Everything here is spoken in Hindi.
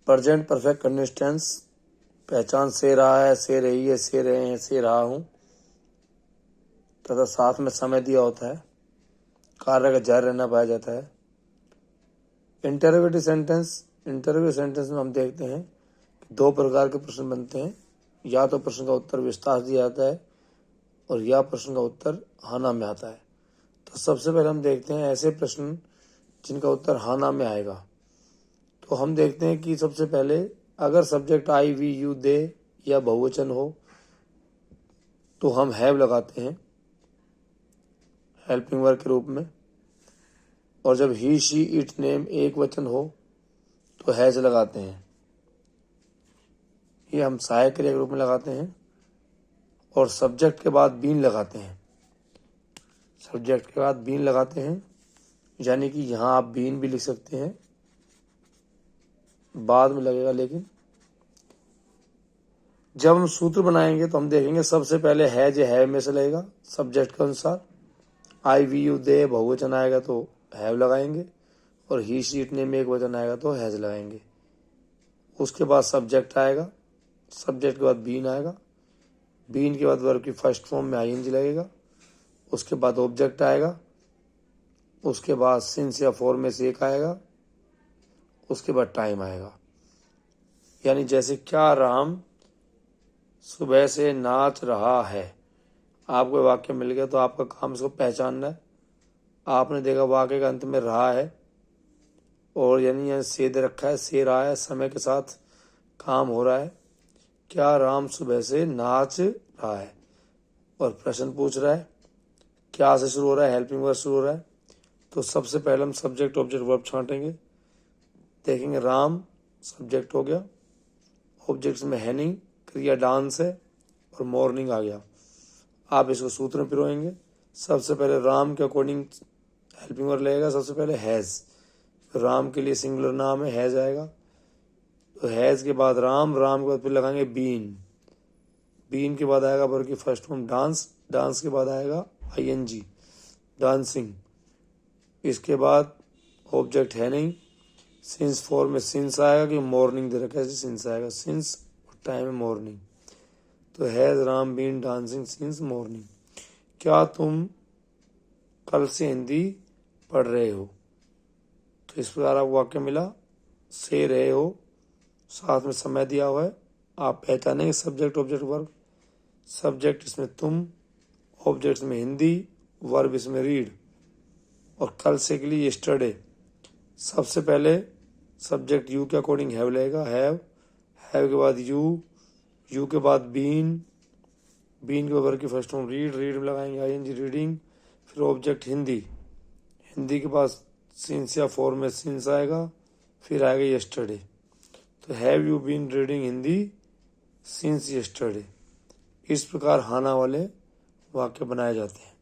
प्रेजेंट परफेक्ट कंटिन्यूअस टेंस पहचान से रहा है, से रही है, से रहे हैं, से रहा हूं तथा साथ में समय दिया होता है। कार्य का जारी रहना पाया जाता है। इंटरोगेटिव सेंटेंस में हम देखते हैं कि दो प्रकार के प्रश्न बनते हैं। या तो प्रश्न का उत्तर विस्तार से दिया जाता है और या प्रश्न का उत्तर हाँ ना में आता है। तो सबसे पहले हम देखते हैं ऐसे प्रश्न जिनका उत्तर हाँ ना में आएगा। तो हम देखते हैं कि सबसे पहले अगर सब्जेक्ट आई, वी, यू, दे या बहुवचन हो तो हम हैव लगाते हैं हेल्पिंग वर्ब के रूप में, और जब ही, शी, इट, नेम एक वचन हो तो हैज लगाते हैं। ये हम सहायक क्रिया के रूप में लगाते हैं। और सब्जेक्ट के बाद बीन लगाते हैं। सब्जेक्ट के बाद बीन लगाते हैं, यानी कि यहां आप बीन भी लिख सकते हैं, बाद में लगेगा। लेकिन जब हम सूत्र बनाएंगे तो हम देखेंगे सबसे पहले है में से लगेगा सब्जेक्ट के अनुसार। आई, वी, यू, दे बहुवचन आएगा तो हैव लगाएंगे, और ही, शी, इट, नेम एक वचन आएगा तो हैज लगाएंगे। उसके बाद सब्जेक्ट आएगा, सब्जेक्ट के बाद बीन आएगा, बीन के बाद वर्ब की फर्स्ट फॉर्म में आईएनजी लगेगा। उसके बाद ऑब्जेक्ट आएगा, उसके बाद सिंस या फॉर में से एक आएगा, उसके बाद टाइम आएगा। यानी जैसे क्या राम सुबह से नाच रहा है। आपको वाक्य मिल गया तो आपका काम इसको पहचानना है। आपने देखा वाक्य का अंत में रहा है और यानी यहाँ से दे रखा है, से रहा है, समय के साथ काम हो रहा है। क्या राम सुबह से नाच रहा है, और प्रश्न पूछ रहा है, क्या से शुरू हो रहा है, हेल्पिंग वर्ब शुरू हो रहा है। तो सबसे पहले हम सब्जेक्ट ऑब्जेक्ट वर्ब छांटेंगे। देखेंगे राम सब्जेक्ट हो गया, ऑब्जेक्ट्स में है नहीं, क्रिया डांस है, और मॉर्निंग आ गया। आप इसको सूत्र में पिरोएंगे। सबसे पहले राम के अकॉर्डिंग हेल्पिंग वर्ब लगेगा। सबसे पहले हैज, राम के लिए सिंगुलर नाम है, हैज आएगा। तो हैज के बाद राम, राम के बाद फिर लगाएंगे बीन, बीन के बाद आएगा वर्ब की फर्स्ट फॉर्म डांस, डांस के बाद आएगा आईएनजी डांसिंग। इसके बाद ऑब्जेक्ट है नहीं, सिंस फॉर में सिंस आएगा कि मॉर्निंग दे रखा है, सिंस आएगा, सिंस टाइम है मॉर्निंग। तो has Ram been dancing since morning. क्या तुम कल से हिंदी पढ़ रहे हो। तो इस प्रकार आपको वाक्य मिला, से रहे हो, साथ में समय दिया हुआ है। आप पहचानेंगे सब्जेक्ट ऑब्जेक्ट वर्ब। सब्जेक्ट इसमें तुम, ऑब्जेक्ट में हिंदी, वर्ब इसमें रीड, और कल से के लिए यस्टरडे। सबसे पहले सब्जेक्ट यू के अकॉर्डिंग हैव लगेगा, हैव, हैव के बाद यू, यू के बाद बीन, बीन के वर्ब की फर्स्ट फॉर्म रीड, रीड में लगाएंगे आईएनजी रीडिंग। फिर ऑब्जेक्ट हिंदी, हिंदी के पास सिंस या फॉर में सिंस आएगा, फिर आएगा यस्टरडे। तो have you been reading Hindi since yesterday. इस प्रकार हाना वाले वाक्य बनाए जाते हैं।